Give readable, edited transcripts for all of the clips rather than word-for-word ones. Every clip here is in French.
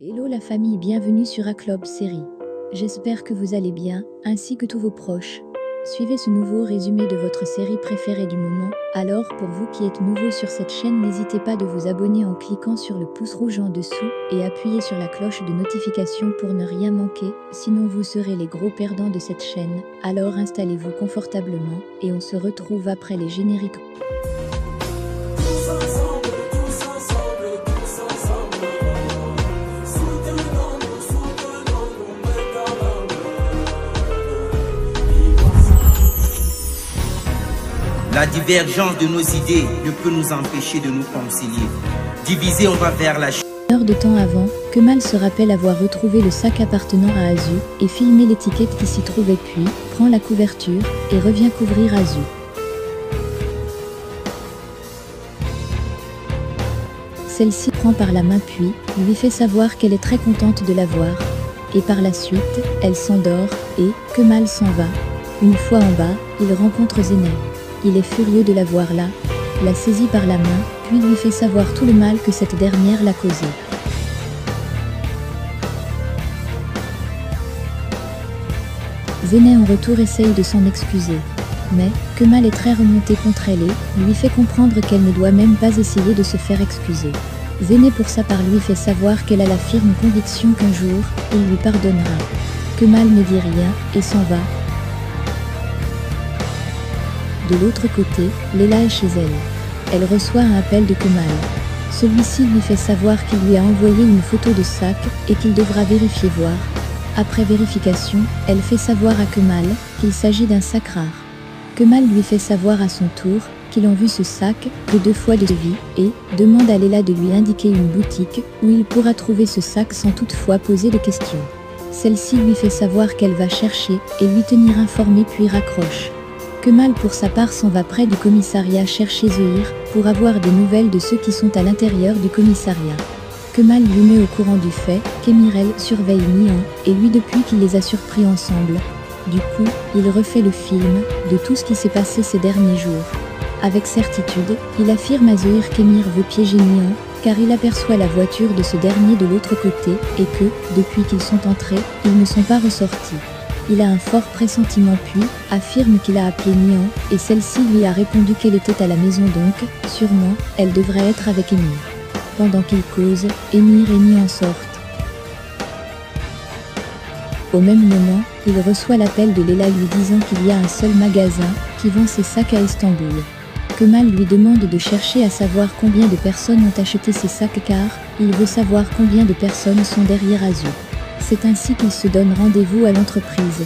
Hello la famille, bienvenue sur Aclob Série. J'espère que vous allez bien, ainsi que tous vos proches. Suivez ce nouveau résumé de votre série préférée du moment. Alors pour vous qui êtes nouveau sur cette chaîne, n'hésitez pas de vous abonner en cliquant sur le pouce rouge en dessous et appuyez sur la cloche de notification pour ne rien manquer, sinon vous serez les gros perdants de cette chaîne. Alors installez-vous confortablement et on se retrouve après les génériques. La divergence de nos idées ne peut nous empêcher de nous concilier. Divisés, on va vers la chute. Une heure de temps avant, Kemal se rappelle avoir retrouvé le sac appartenant à Azu et filmé l'étiquette qui s'y trouvait, puis prend la couverture et revient couvrir Azu. Celle-ci prend par la main puis lui fait savoir qu'elle est très contente de la voir. Et par la suite, elle s'endort et Kemal s'en va. Une fois en bas, il rencontre Zeynep. Il est furieux de la voir là, la saisit par la main, puis lui fait savoir tout le mal que cette dernière l'a causé. Zeynep en retour essaye de s'en excuser. Mais Kemal est très remonté contre elle et lui fait comprendre qu'elle ne doit même pas essayer de se faire excuser. Zeynep pour sa part lui fait savoir qu'elle a la ferme conviction qu'un jour, il lui pardonnera. Kemal ne dit rien et s'en va. De l'autre côté, Leila est chez elle. Elle reçoit un appel de Kemal. Celui-ci lui fait savoir qu'il lui a envoyé une photo de sac et qu'il devra vérifier voir. Après vérification, elle fait savoir à Kemal qu'il s'agit d'un sac rare. Kemal lui fait savoir à son tour qu'il a vu ce sac que 2 fois de vie et demande à Leila de lui indiquer une boutique où il pourra trouver ce sac sans toutefois poser de questions. Celle-ci lui fait savoir qu'elle va chercher et lui tenir informé puis raccroche. Kemal pour sa part s'en va près du commissariat chercher Zehir pour avoir des nouvelles de ceux qui sont à l'intérieur du commissariat. Kemal lui met au courant du fait qu'Emirel surveille Nihan et lui depuis qu'il les a surpris ensemble. Du coup, il refait le film de tout ce qui s'est passé ces derniers jours. Avec certitude, il affirme à Zehir qu'Emir veut piéger Nihan car il aperçoit la voiture de ce dernier de l'autre côté et que, depuis qu'ils sont entrés, ils ne sont pas ressortis. Il a un fort pressentiment puis affirme qu'il a appelé Nihan et celle-ci lui a répondu qu'elle était à la maison donc, sûrement, elle devrait être avec Emir. Pendant qu'ils causent, Emir et Nihan sortent. Au même moment, il reçoit l'appel de Leila lui disant qu'il y a un seul magasin qui vend ses sacs à Istanbul. Kemal lui demande de chercher à savoir combien de personnes ont acheté ces sacs car il veut savoir combien de personnes sont derrière Azu. C'est ainsi qu'il se donne rendez-vous à l'entreprise.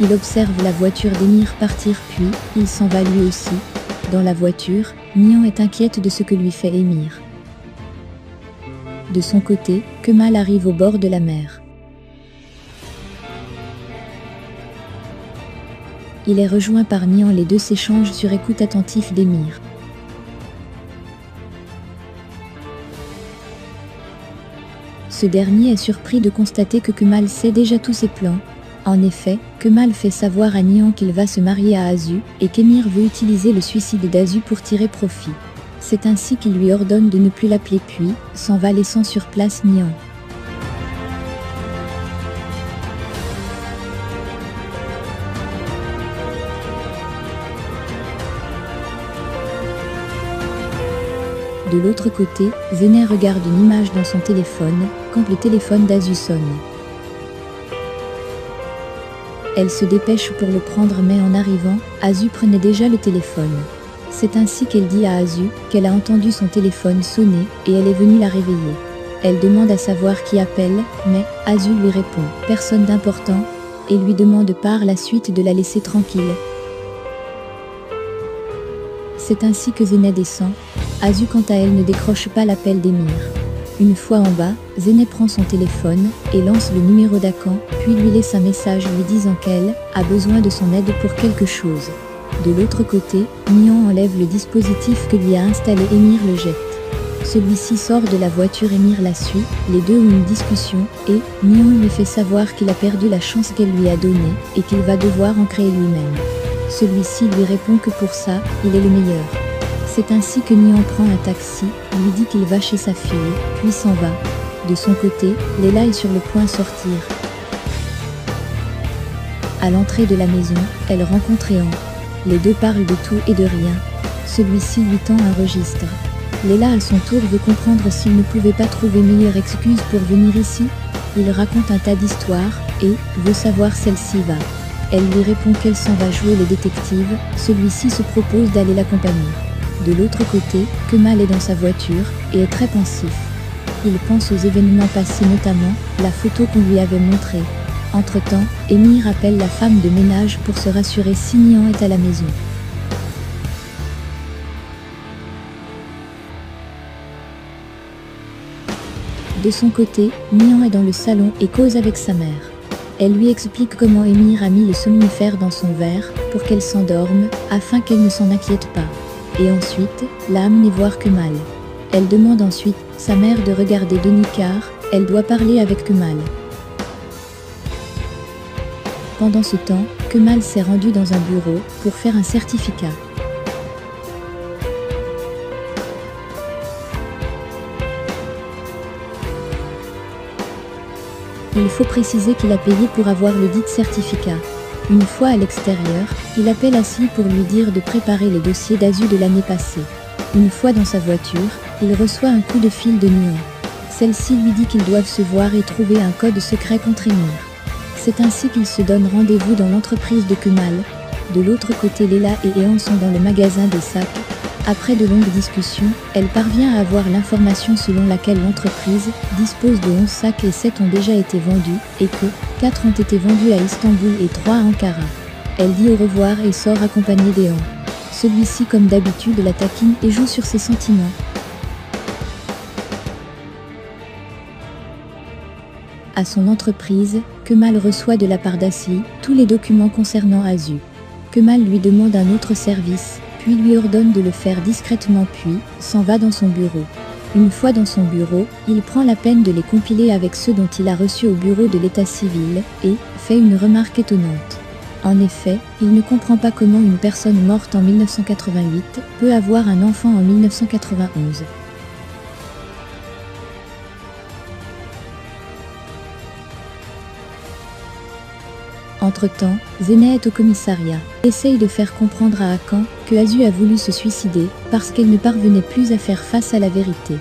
Il observe la voiture d'Emir partir puis il s'en va lui aussi. Dans la voiture, Nihan est inquiète de ce que lui fait Emir. De son côté, Kemal arrive au bord de la mer. Il est rejoint par Nihan, les deux s'échangent sur écoute attentif d'Emir. Ce dernier est surpris de constater que Kemal sait déjà tous ses plans. En effet, Kemal fait savoir à Nihan qu'il va se marier à Azu et qu'Emir veut utiliser le suicide d'Azu pour tirer profit. C'est ainsi qu'il lui ordonne de ne plus l'appeler puis s'en va laissant sur place Nihan. De l'autre côté, Zeynep regarde une image dans son téléphone, quand le téléphone d'Azu sonne. Elle se dépêche pour le prendre mais en arrivant, Azu prenait déjà le téléphone. C'est ainsi qu'elle dit à Azu qu'elle a entendu son téléphone sonner et elle est venue la réveiller. Elle demande à savoir qui appelle, mais Azu lui répond « personne d'important » et lui demande par la suite de la laisser tranquille. C'est ainsi que Zeynep descend. Azu quant à elle ne décroche pas l'appel d'Emir. Une fois en bas, Zeynep prend son téléphone et lance le numéro d'Akan, puis lui laisse un message lui disant qu'elle a besoin de son aide pour quelque chose. De l'autre côté, Nihan enlève le dispositif que lui a installé Emir, le jette. Celui-ci sort de la voiture, Emir la suit, les deux ont une discussion et Nihan lui fait savoir qu'il a perdu la chance qu'elle lui a donnée et qu'il va devoir en créer lui-même. Celui-ci lui répond que pour ça, il est le meilleur. C'est ainsi que Nihan prend un taxi, lui dit qu'il va chez sa fille, puis s'en va. De son côté, Leila est sur le point de sortir. À l'entrée de la maison, elle rencontre Ehan. Les deux parlent de tout et de rien. Celui-ci lui tend un registre. Leila à son tour veut comprendre s'il ne pouvait pas trouver meilleure excuse pour venir ici. Il raconte un tas d'histoires et veut savoir celle-ci va. Elle lui répond qu'elle s'en va jouer les détectives. Celui-ci se propose d'aller l'accompagner. De l'autre côté, Kemal est dans sa voiture et est très pensif. Il pense aux événements passés, notamment la photo qu'on lui avait montrée. Entre-temps, Emir appelle la femme de ménage pour se rassurer si Nihan est à la maison. De son côté, Nihan est dans le salon et cause avec sa mère. Elle lui explique comment Emir a mis le somnifère dans son verre pour qu'elle s'endorme, afin qu'elle ne s'en inquiète pas. Et ensuite, l'a amené voir Kemal. Elle demande ensuite sa mère de regarder Denis car elle doit parler avec Kemal. Pendant ce temps, Kemal s'est rendu dans un bureau pour faire un certificat. Il faut préciser qu'il a payé pour avoir le dit certificat. Une fois à l'extérieur, il appelle Asli pour lui dire de préparer les dossiers d'Azu de l'année passée. Une fois dans sa voiture, il reçoit un coup de fil de Nihan. Celle-ci lui dit qu'ils doivent se voir et trouver un code secret contre Emir. C'est ainsi qu'ils se donnent rendez-vous dans l'entreprise de Kemal. De l'autre côté, Leila et Ehan sont dans le magasin des sacs. Après de longues discussions, elle parvient à avoir l'information selon laquelle l'entreprise dispose de 11 sacs et 7 ont déjà été vendus, et que 4 ont été vendus à Istanbul et 3 à Ankara. Elle dit au revoir et sort accompagnée d'Ehan. Celui-ci, comme d'habitude, la taquine et joue sur ses sentiments. À son entreprise, Kemal reçoit de la part d'Asli tous les documents concernant Azu. Kemal lui demande un autre service, puis lui ordonne de le faire discrètement puis s'en va dans son bureau. Une fois dans son bureau, il prend la peine de les compiler avec ceux dont il a reçu au bureau de l'état civil et fait une remarque étonnante. En effet, il ne comprend pas comment une personne morte en 1988 peut avoir un enfant en 1991. Entre-temps, Zena est au commissariat. Elle essaye de faire comprendre à Hakan que Azu a voulu se suicider parce qu'elle ne parvenait plus à faire face à la vérité.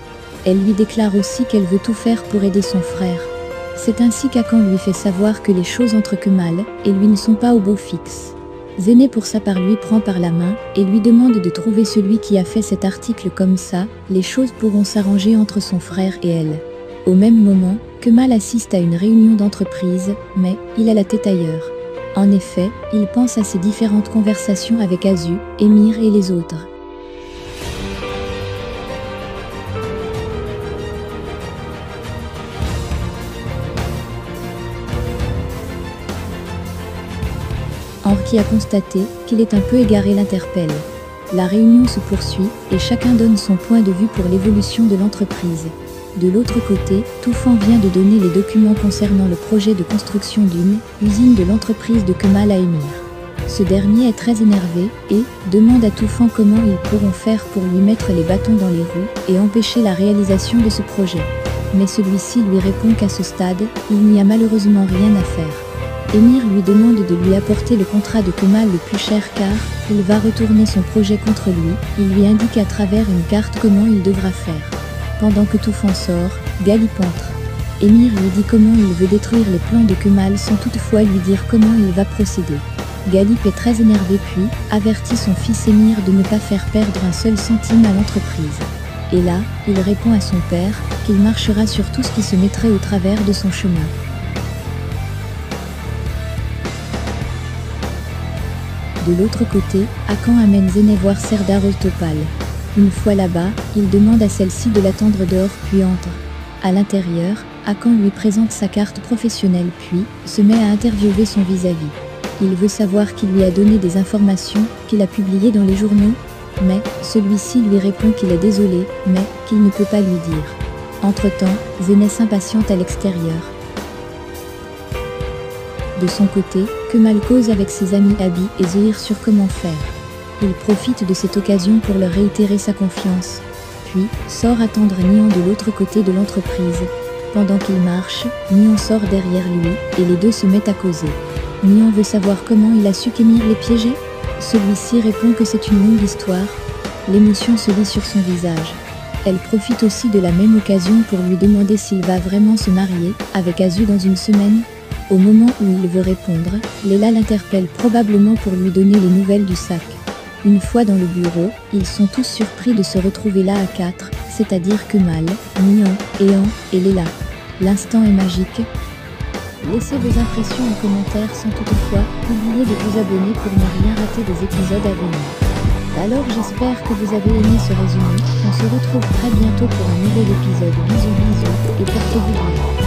Elle lui déclare aussi qu'elle veut tout faire pour aider son frère. C'est ainsi qu'Hakan lui fait savoir que les choses entre Kemal et lui ne sont pas au beau fixe. Zena pour sa part lui prend par la main et lui demande de trouver celui qui a fait cet article, comme ça, les choses pourront s'arranger entre son frère et elle. Au même moment, Kemal assiste à une réunion d'entreprise, mais il a la tête ailleurs. En effet, il pense à ses différentes conversations avec Azu, Emir et les autres. Henri qui a constaté qu'il est un peu égaré l'interpelle. La réunion se poursuit et chacun donne son point de vue pour l'évolution de l'entreprise. De l'autre côté, Toufan vient de donner les documents concernant le projet de construction d'une usine de l'entreprise de Kemal à Emir. Ce dernier est très énervé et demande à Toufan comment ils pourront faire pour lui mettre les bâtons dans les roues et empêcher la réalisation de ce projet. Mais celui-ci lui répond qu'à ce stade, il n'y a malheureusement rien à faire. Emir lui demande de lui apporter le contrat de Kemal le plus cher car il va retourner son projet contre lui. Il lui indique à travers une carte comment il devra faire. Pendant que Toufan sort, Galip entre. Emir lui dit comment il veut détruire les plans de Kemal sans toutefois lui dire comment il va procéder. Galip est très énervé puis avertit son fils Emir de ne pas faire perdre un seul centime à l'entreprise. Et là, il répond à son père qu'il marchera sur tout ce qui se mettrait au travers de son chemin. De l'autre côté, Hakan amène Zena voir Serdar Öztopal. Une fois là-bas, il demande à celle-ci de l'attendre dehors puis entre. À l'intérieur, Hakan lui présente sa carte professionnelle puis se met à interviewer son vis-à-vis. Il veut savoir qui lui a donné des informations qu'il a publiées dans les journaux, mais celui-ci lui répond qu'il est désolé, mais qu'il ne peut pas lui dire. Entre-temps, Zena s'impatiente à l'extérieur. De son côté, Kemal cause avec ses amis Abi et Zehir sur comment faire. Il profite de cette occasion pour leur réitérer sa confiance, puis sort attendre Nihan de l'autre côté de l'entreprise. Pendant qu'il marche, Mian sort derrière lui, et les deux se mettent à causer. Mian veut savoir comment il a su qu'Émir les piégeait. Celui-ci répond que c'est une longue histoire. L'émotion se lit sur son visage. Elle profite aussi de la même occasion pour lui demander s'il va vraiment se marier avec Azu dans une semaine. Au moment où il veut répondre, Leila l'interpelle probablement pour lui donner les nouvelles du sac. Une fois dans le bureau, ils sont tous surpris de se retrouver là à 4, c'est-à-dire Kemal, Mian, Ehan et Leila. L'instant est magique. Laissez vos impressions en commentaire sans toutefois oublier de vous abonner pour ne rien rater des épisodes à venir. Alors j'espère que vous avez aimé ce résumé, on se retrouve très bientôt pour un nouvel épisode. Bisous bisous et portez-vous bien.